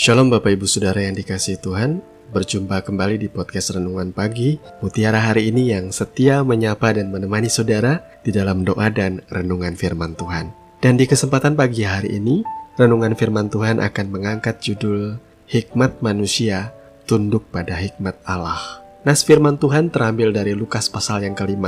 Shalom Bapak Ibu Saudara yang dikasihi Tuhan. Berjumpa kembali di podcast Renungan Pagi Mutiara hari ini yang setia menyapa dan menemani saudara di dalam doa dan renungan firman Tuhan. Dan di kesempatan pagi hari ini, renungan firman Tuhan akan mengangkat judul Hikmat Manusia Tunduk pada Hikmat Allah. Nas firman Tuhan terambil dari Lukas pasal yang ke-5,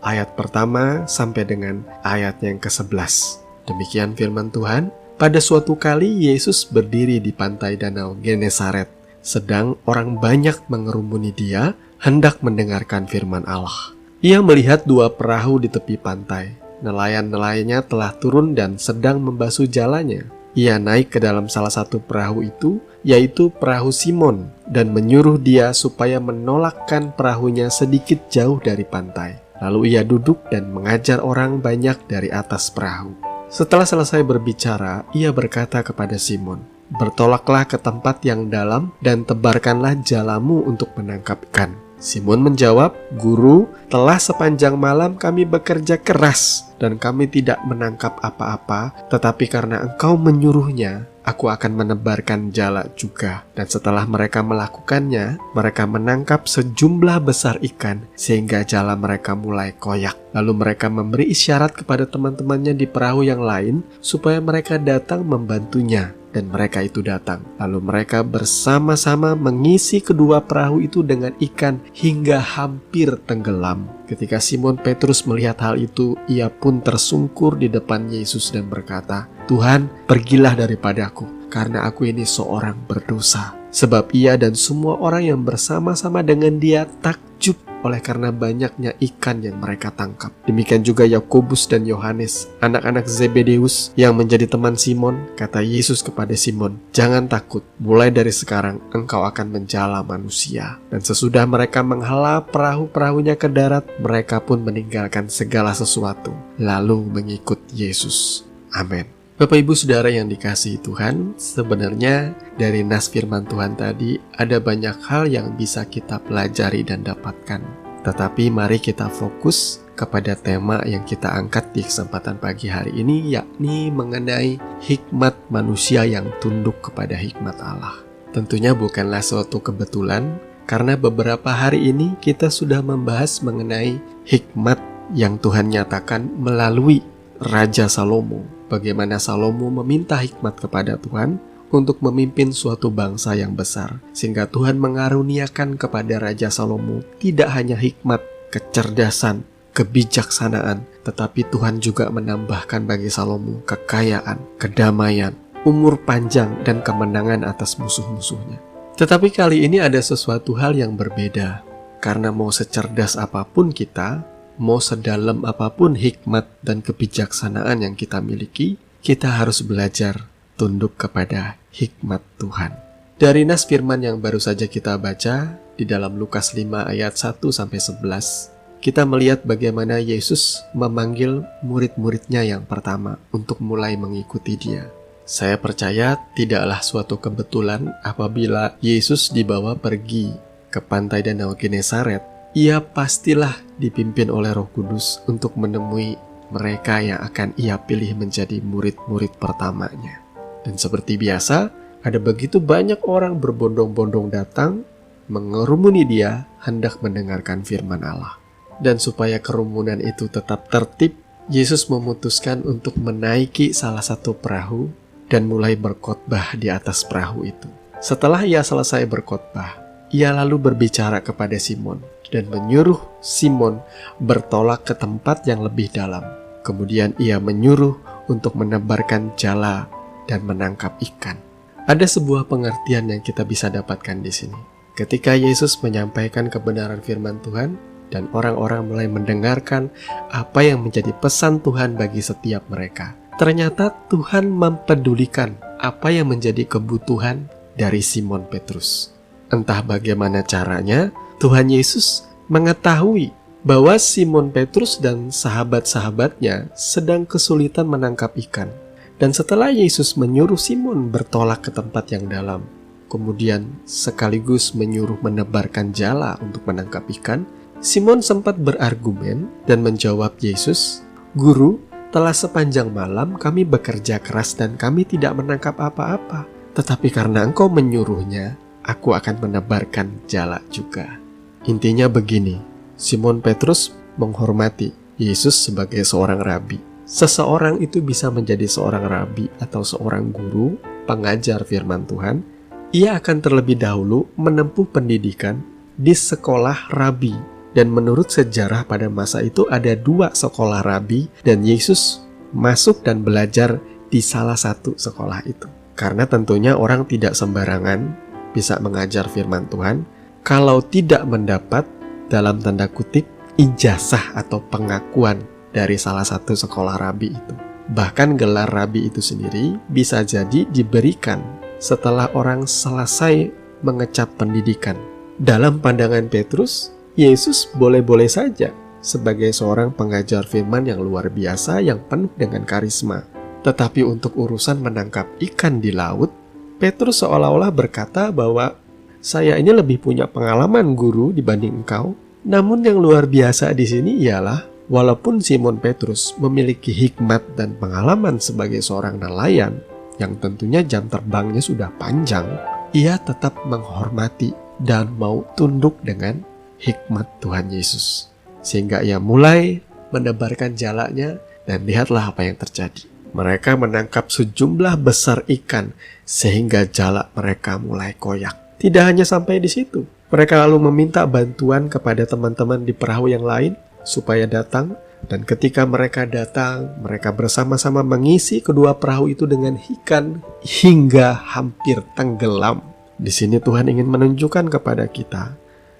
ayat pertama sampai dengan ayat yang ke-11. Demikian firman Tuhan. Pada suatu kali Yesus berdiri di pantai danau Genesaret, sedang orang banyak mengerumuni dia, hendak mendengarkan firman Allah. Ia melihat dua perahu di tepi pantai. Nelayan-nelayannya telah turun dan sedang membasuh jalannya. Ia naik ke dalam salah satu perahu itu, yaitu perahu Simon, dan menyuruh dia supaya menolakkan perahunya sedikit jauh dari pantai. Lalu ia duduk dan mengajar orang banyak dari atas perahu. Setelah selesai berbicara, ia berkata kepada Simon, "Bertolaklah ke tempat yang dalam dan tebarkanlah jalamu untuk menangkap ikan." Simon menjawab, "Guru, telah sepanjang malam kami bekerja keras dan kami tidak menangkap apa-apa, tetapi karena engkau menyuruhnya, aku akan menebarkan jala juga." Dan setelah mereka melakukannya, mereka menangkap sejumlah besar ikan sehingga jala mereka mulai koyak. Lalu mereka memberi isyarat kepada teman-temannya di perahu yang lain supaya mereka datang membantunya. Dan mereka itu datang. Lalu mereka bersama-sama mengisi kedua perahu itu dengan ikan hingga hampir tenggelam. Ketika Simon Petrus melihat hal itu, ia pun tersungkur di depan Yesus dan berkata, "Tuhan, pergilah daripadaku, karena aku ini seorang berdosa." Sebab ia dan semua orang yang bersama-sama dengan dia takjub oleh karena banyaknya ikan yang mereka tangkap. Demikian juga Yakobus dan Yohanes, anak-anak Zebedeus yang menjadi teman Simon. Kata Yesus kepada Simon, "Jangan takut, mulai dari sekarang engkau akan menjala manusia." Dan sesudah mereka menghela perahu-perahunya ke darat, mereka pun meninggalkan segala sesuatu, lalu mengikut Yesus. Amin. Bapak Ibu Saudara yang dikasihi Tuhan, sebenarnya dari nas firman Tuhan tadi ada banyak hal yang bisa kita pelajari dan dapatkan. Tetapi mari kita fokus kepada tema yang kita angkat di kesempatan pagi hari ini, yakni mengenai hikmat manusia yang tunduk kepada hikmat Allah. Tentunya bukanlah suatu kebetulan, karena beberapa hari ini kita sudah membahas mengenai hikmat yang Tuhan nyatakan melalui Raja Salomo. Bagaimana Salomo meminta hikmat kepada Tuhan untuk memimpin suatu bangsa yang besar. Sehingga Tuhan mengaruniakan kepada Raja Salomo tidak hanya hikmat, kecerdasan, kebijaksanaan, tetapi Tuhan juga menambahkan bagi Salomo kekayaan, kedamaian, umur panjang, dan kemenangan atas musuh-musuhnya. Tetapi kali ini ada sesuatu hal yang berbeda. Karena mau secerdas apapun kita, mau sedalam apapun hikmat dan kebijaksanaan yang kita miliki, kita harus belajar tunduk kepada hikmat Tuhan. Dari nas firman yang baru saja kita baca di dalam Lukas 5 ayat 1-11, kita melihat bagaimana Yesus memanggil murid-muridnya yang pertama untuk mulai mengikuti dia. Saya percaya tidaklah suatu kebetulan apabila Yesus dibawa pergi ke pantai danau Genesaret. Ia pastilah dipimpin oleh Roh Kudus untuk menemui mereka yang akan ia pilih menjadi murid-murid pertamanya. Dan seperti biasa, ada begitu banyak orang berbondong-bondong datang, mengerumuni dia, hendak mendengarkan firman Allah. Dan supaya kerumunan itu tetap tertib, Yesus memutuskan untuk menaiki salah satu perahu dan mulai berkhotbah di atas perahu itu. Setelah ia selesai berkhotbah, ia lalu berbicara kepada Simon dan menyuruh Simon bertolak ke tempat yang lebih dalam. Kemudian ia menyuruh untuk menebarkan jala dan menangkap ikan. Ada sebuah pengertian yang kita bisa dapatkan di sini. Ketika Yesus menyampaikan kebenaran firman Tuhan dan orang-orang mulai mendengarkan apa yang menjadi pesan Tuhan bagi setiap mereka, ternyata Tuhan mempedulikan apa yang menjadi kebutuhan dari Simon Petrus. Entah bagaimana caranya, Tuhan Yesus mengetahui bahwa Simon Petrus dan sahabat-sahabatnya sedang kesulitan menangkap ikan. Dan setelah Yesus menyuruh Simon bertolak ke tempat yang dalam, kemudian sekaligus menyuruh menebarkan jala untuk menangkap ikan, Simon sempat berargumen dan menjawab Yesus, "Guru, telah sepanjang malam kami bekerja keras dan kami tidak menangkap apa-apa. Tetapi karena engkau menyuruhnya, aku akan menebarkan jala juga. Intinya begini, Simon Petrus menghormati Yesus sebagai seorang rabi. Seseorang itu bisa menjadi seorang rabi atau seorang guru, pengajar firman Tuhan. Ia akan terlebih dahulu menempuh pendidikan di sekolah rabi. Dan menurut sejarah pada masa itu ada 2 sekolah rabi, dan Yesus masuk dan belajar di salah satu sekolah itu. Karena tentunya orang tidak sembarangan bisa mengajar firman Tuhan kalau tidak mendapat dalam tanda kutip ijazah atau pengakuan dari salah satu sekolah rabi itu. Bahkan gelar rabi itu sendiri bisa jadi diberikan setelah orang selesai mengecap pendidikan. Dalam pandangan Petrus, Yesus boleh-boleh saja sebagai seorang pengajar firman yang luar biasa yang penuh dengan karisma. Tetapi untuk urusan menangkap ikan di laut, Petrus seolah-olah berkata bahwa saya ini lebih punya pengalaman guru dibanding engkau. Namun yang luar biasa di sini ialah walaupun Simon Petrus memiliki hikmat dan pengalaman sebagai seorang nelayan yang tentunya jam terbangnya sudah panjang, ia tetap menghormati dan mau tunduk dengan hikmat Tuhan Yesus. Sehingga ia mulai menebarkan jalanya, dan lihatlah apa yang terjadi. Mereka menangkap sejumlah besar ikan sehingga jala mereka mulai koyak. Tidak hanya sampai di situ, mereka lalu meminta bantuan kepada teman-teman di perahu yang lain supaya datang. Dan ketika mereka datang, mereka bersama-sama mengisi kedua perahu itu dengan ikan hingga hampir tenggelam. Di sini Tuhan ingin menunjukkan kepada kita,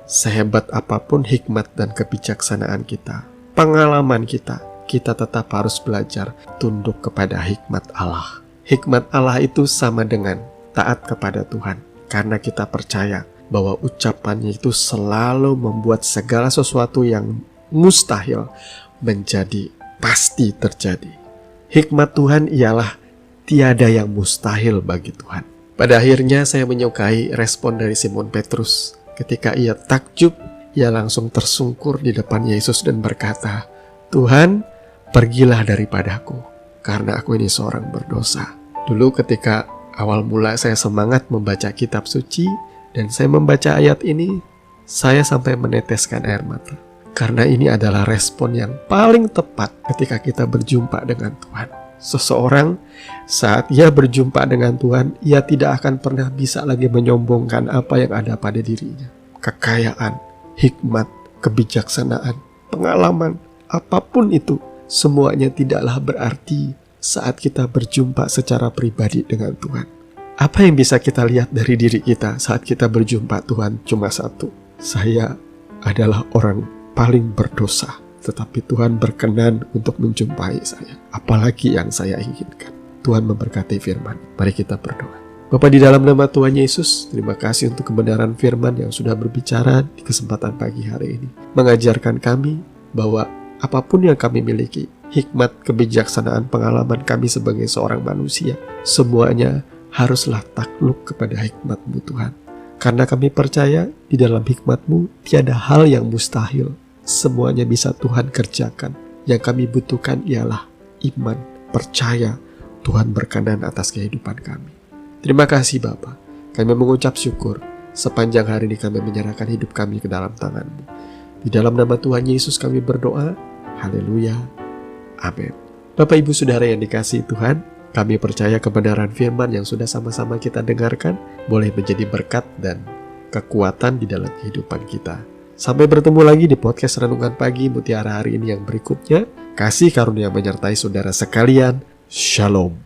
sehebat apapun hikmat dan kebijaksanaan kita, pengalaman kita tetap harus belajar tunduk kepada hikmat Allah. Hikmat Allah itu sama dengan taat kepada Tuhan, karena kita percaya bahwa ucapannya itu selalu membuat segala sesuatu yang mustahil menjadi pasti terjadi. Hikmat Tuhan ialah tiada yang mustahil bagi Tuhan. Pada akhirnya saya menyukai respon dari Simon Petrus. Ketika ia takjub, ia langsung tersungkur di depan Yesus dan berkata, "Tuhan, pergilah daripadaku, karena aku ini seorang berdosa." Dulu ketika awal mula saya semangat membaca kitab suci, dan saya membaca ayat ini, saya sampai meneteskan air mata. Karena ini adalah respon yang paling tepat ketika kita berjumpa dengan Tuhan. Seseorang saat ia berjumpa dengan Tuhan, ia tidak akan pernah bisa lagi menyombongkan apa yang ada pada dirinya. Kekayaan, hikmat, kebijaksanaan, pengalaman, apapun itu, semuanya tidaklah berarti saat kita berjumpa secara pribadi dengan Tuhan. Apa yang bisa kita lihat dari diri kita saat kita berjumpa Tuhan cuma satu. Saya adalah orang paling berdosa. Tetapi Tuhan berkenan untuk menjumpai saya. Apalagi yang saya inginkan. Tuhan memberkati firman. Mari kita berdoa. Bapa di dalam nama Tuhan Yesus, terima kasih untuk kebenaran firman yang sudah berbicara di kesempatan pagi hari ini. Mengajarkan kami bahwa apapun yang kami miliki, hikmat, kebijaksanaan, pengalaman kami sebagai seorang manusia, semuanya haruslah takluk kepada hikmat-Mu Tuhan. Karena kami percaya di dalam hikmat-Mu tiada hal yang mustahil. Semuanya bisa Tuhan kerjakan. Yang kami butuhkan ialah iman, percaya Tuhan berkenan atas kehidupan kami. Terima kasih Bapa. Kami mengucap syukur. Sepanjang hari ini kami menyerahkan hidup kami ke dalam tangan-Mu. Di dalam nama Tuhan Yesus kami berdoa. Haleluya. Amin. Bapak Ibu Saudara yang dikasihi Tuhan, kami percaya kebenaran firman yang sudah sama-sama kita dengarkan boleh menjadi berkat dan kekuatan di dalam kehidupan kita. Sampai bertemu lagi di podcast Renungan Pagi Mutiara hari ini yang berikutnya. Kasih karunia menyertai saudara sekalian. Shalom.